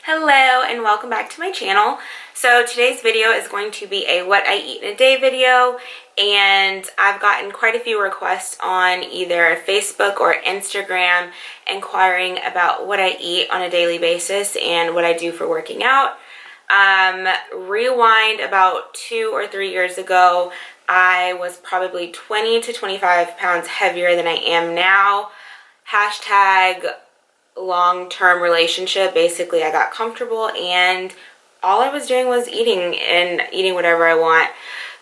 Hello and welcome back to my channel. So today's video is going to be a what I eat in a day video, and I've gotten quite a few requests on either Facebook or Instagram inquiring about what I eat on a daily basis and what I do for working out. Rewind about 2 or 3 years ago, I was probably 20 to 25 pounds heavier than I am now. Hashtag long-term relationship. Basically, I got comfortable and all I was doing was eating whatever I want.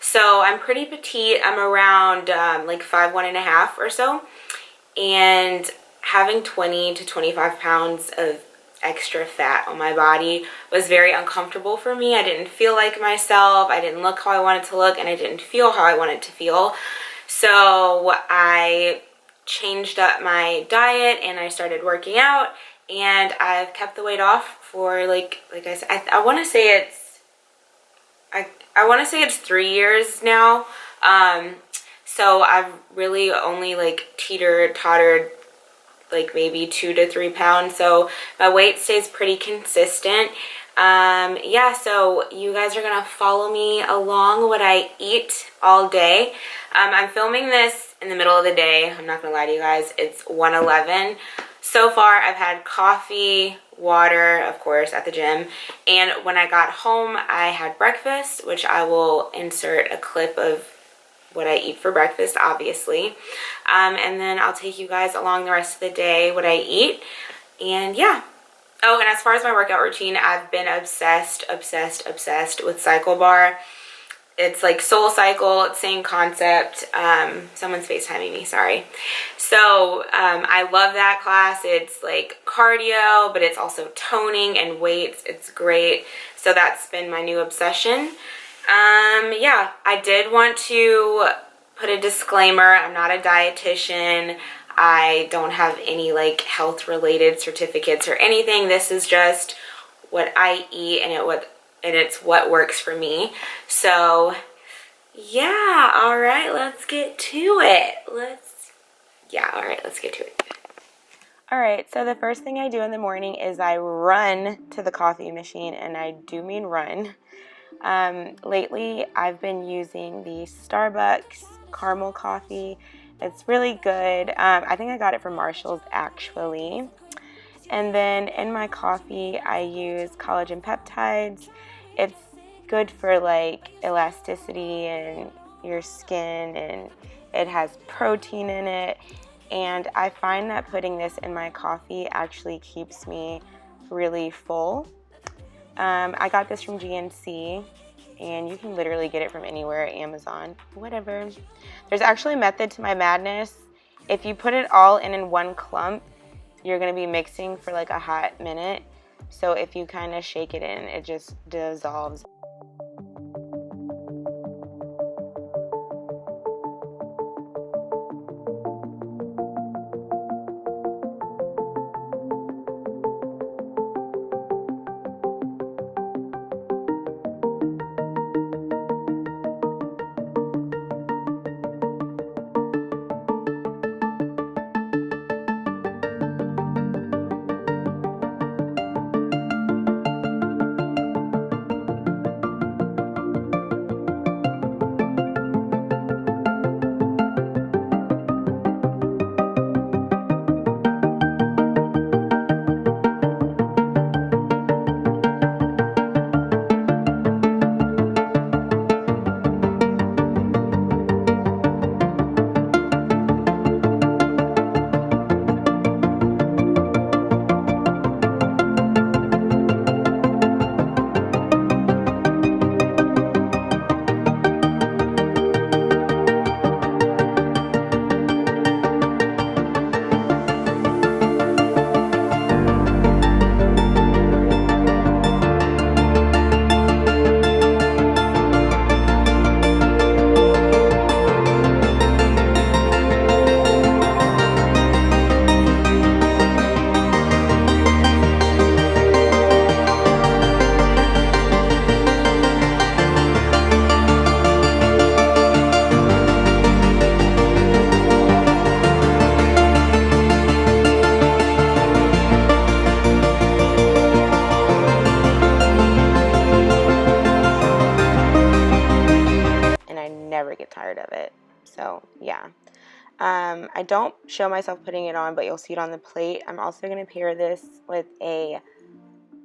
So I'm pretty petite. I'm around like 5'1.5" or so, and having 20 to 25 pounds of extra fat on my body was very uncomfortable for me. I didn't feel like myself. I didn't look how I wanted to look, and I didn't feel how I wanted to feel. So I changed up my diet and I started working out, and I've kept the weight off for like I said, I want to say it's 3 years now. So I've really only like tottered like maybe 2 to 3 pounds, so my weight stays pretty consistent. Yeah, so you guys are gonna follow me along what I eat all day. I'm filming this in the middle of the day. I'm not gonna lie to you guys, it's 1:11. So far I've had coffee, water, of course, at the gym, and when I got home I had breakfast, which I will insert a clip of what I eat for breakfast, obviously. And then I'll take you guys along the rest of the day, what I eat, and yeah. Oh, and as far as my workout routine, I've been obsessed with Cycle Bar. It's like Soul Cycle, same concept. Someone's FaceTiming me, sorry. So I love that class. It's like cardio, but it's also toning and weights. It's great. So that's been my new obsession. Yeah, I did want to put a disclaimer. I'm not a dietitian. I don't have any like health related certificates or anything. This is just what I eat, and it's what works for me. So yeah, all right, let's get to it. Let's get to it. All right, so the first thing I do in the morning is I run to the coffee machine, and I do mean run. Lately, I've been using the Starbucks caramel coffee. It's really good. I think I got it from Marshall's, actually. And then in my coffee, I use collagen peptides. It's good for like elasticity and your skin, and it has protein in it. And I find that putting this in my coffee actually keeps me really full. I got this from GNC, and you can literally get it from anywhere, Amazon, whatever. There's actually a method to my madness. If you put it all in one clump, you're going to be mixing for like a hot minute. So if you kind of shake it in, it just dissolves. tired of it. So yeah. I don't show myself putting it on, but you'll see it on the plate. I'm also going to pair this with a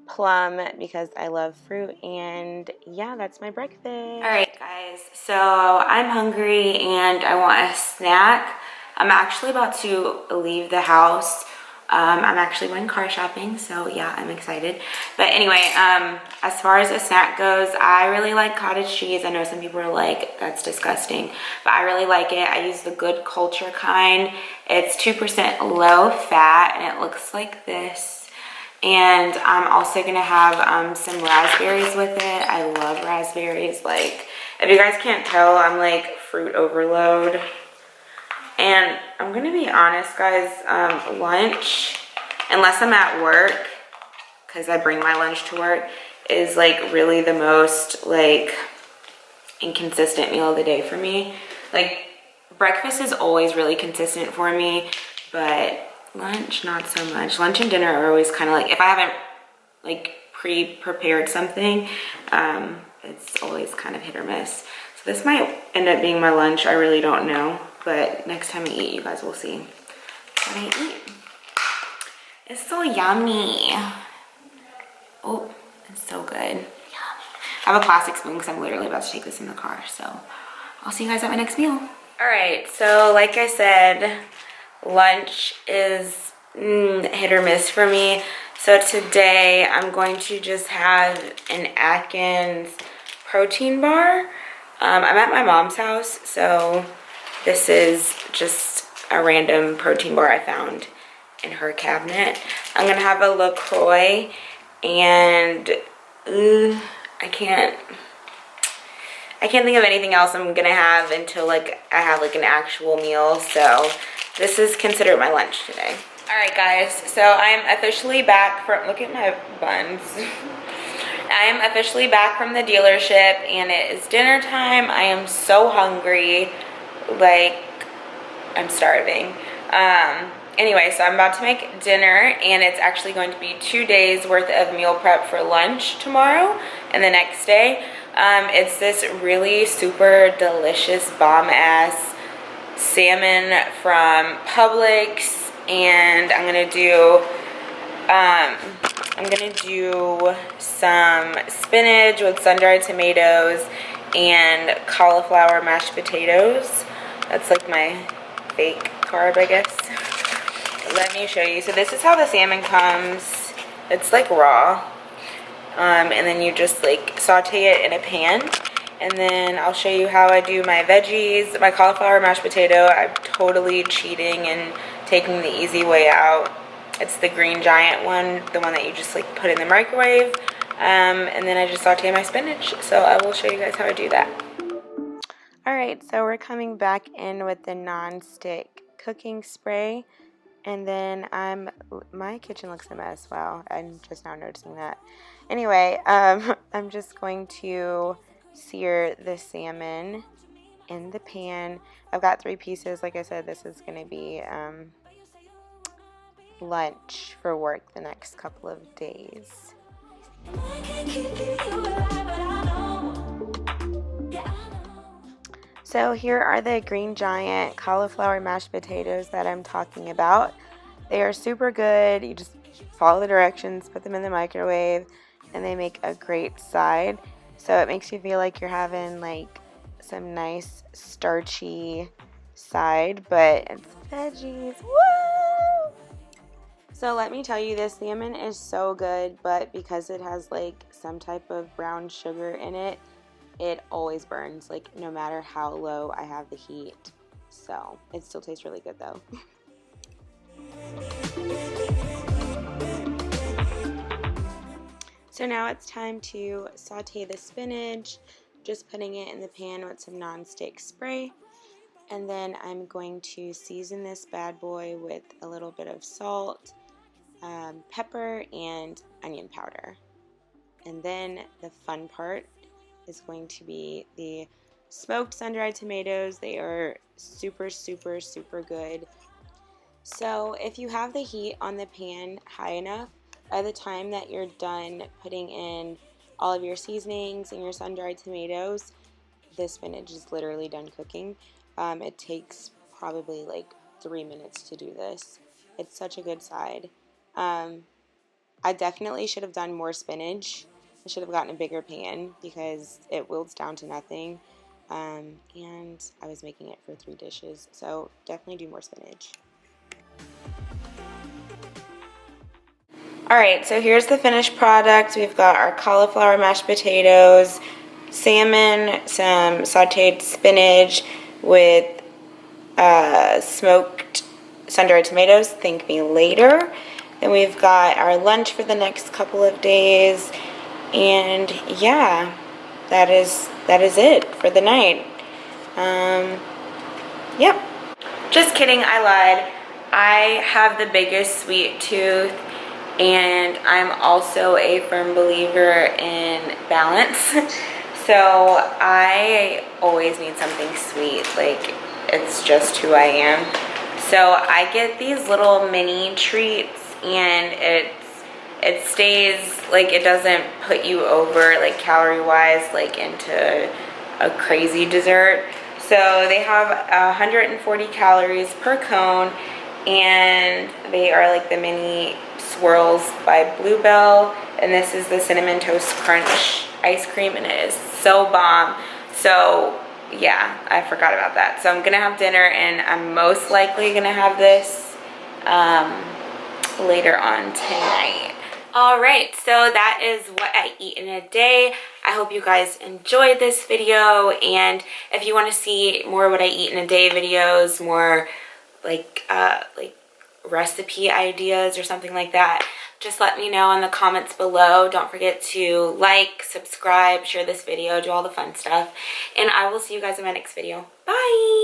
plum because I love fruit, and yeah, that's my breakfast. All right, guys, so I'm hungry and I want a snack. I'm actually about to leave the house. I'm actually going car shopping, so yeah, I'm excited. But anyway, as far as a snack goes, I really like cottage cheese. I know some people are like, that's disgusting, but I really like it. I use the Good Culture kind. It's 2% low fat, and it looks like this. And I'm also gonna have some raspberries with it. I love raspberries. Like, if you guys can't tell, I'm like fruit overload. And I'm gonna be honest, guys, lunch, unless I'm at work, because I bring my lunch to work, is like really the most like inconsistent meal of the day for me. Like, breakfast is always really consistent for me, but lunch, not so much. Lunch and dinner are always kind of like, if I haven't like pre-prepared something, it's always kind of hit or miss. So this might end up being my lunch. I really don't know, but next time I eat, you guys will see what I eat. It's so yummy. Oh, it's so good. Yummy. I have a plastic spoon because I'm literally about to take this in the car. So I'll see you guys at my next meal. All right, so like I said, lunch is hit or miss for me. So today I'm going to just have an Atkins protein bar. I'm at my mom's house, so this is just a random protein bar I found in her cabinet. I'm gonna have a LaCroix, and I can't think of anything else I'm gonna have until like I have like an actual meal. So this is considered my lunch today. All right, guys, so I'm officially back from, look at my buns. I am officially back from the dealership, and it is dinner time. I am so hungry, like I'm starving. Anyway, so I'm about to make dinner, and it's actually going to be 2 days worth of meal prep for lunch tomorrow and the next day. It's this really super delicious bomb-ass salmon from Publix, and I'm gonna do some spinach with sun-dried tomatoes and cauliflower mashed potatoes. That's like my fake carb, I guess. Let me show you. So this is how the salmon comes. It's like raw. And then you just like saute it in a pan. And then I'll show you how I do my veggies. My cauliflower mashed potato, I'm totally cheating and taking the easy way out. It's the Green Giant one, the one that you just like put in the microwave. And then I just saute my spinach. So I will show you guys how I do that. All right, so we're coming back in with the non-stick cooking spray. And then my kitchen looks a mess. Wow, I'm just now noticing that. Anyway, I'm just going to sear the salmon in the pan. I've got 3 pieces. Like I said, this is going to be lunch for work the next couple of days. So here are the Green Giant cauliflower mashed potatoes that I'm talking about. They are super good. You just follow the directions, put them in the microwave, and they make a great side. So it makes you feel like you're having like some nice starchy side, but it's veggies. Woo! So let me tell you, this salmon is so good, but because it has like some type of brown sugar in it, it always burns, like no matter how low I have the heat. So it still tastes really good though. So now it's time to saute the spinach, just putting it in the pan with some non-stick spray. And then I'm going to season this bad boy with a little bit of salt, pepper, and onion powder. And then the fun part is going to be the smoked sun-dried tomatoes. They are super, super, super good. So if you have the heat on the pan high enough, by the time that you're done putting in all of your seasonings and your sun-dried tomatoes, this spinach is literally done cooking. It takes probably like 3 minutes to do this. It's such a good side. I definitely should have done more spinach. I should have gotten a bigger pan because it wilts down to nothing. And I was making it for 3 dishes, so definitely do more spinach. Alright, so here's the finished product. We've got our cauliflower mashed potatoes, salmon, some sauteed spinach with smoked sun-dried tomatoes. Thank me later. Then we've got our lunch for the next couple of days. And yeah, that is it for the night. Yep. Just kidding, I lied. I have the biggest sweet tooth, and I'm also a firm believer in balance. So I always need something sweet, like it's just who I am. So I get these little mini treats, and it stays, like, it doesn't put you over, like, calorie wise, like into a crazy dessert. So they have 140 calories per cone, and they are like the mini swirls by Bluebell, and this is the cinnamon toast crunch ice cream, and it is so bomb. So yeah, I forgot about that. So I'm gonna have dinner, and I'm most likely gonna have this later on tonight. Alright, so that is what I eat in a day. I hope you guys enjoyed this video, and if you want to see more what I eat in a day videos, more like recipe ideas or something like that, just let me know in the comments below. Don't forget to like, subscribe, share this video, do all the fun stuff, and I will see you guys in my next video. Bye!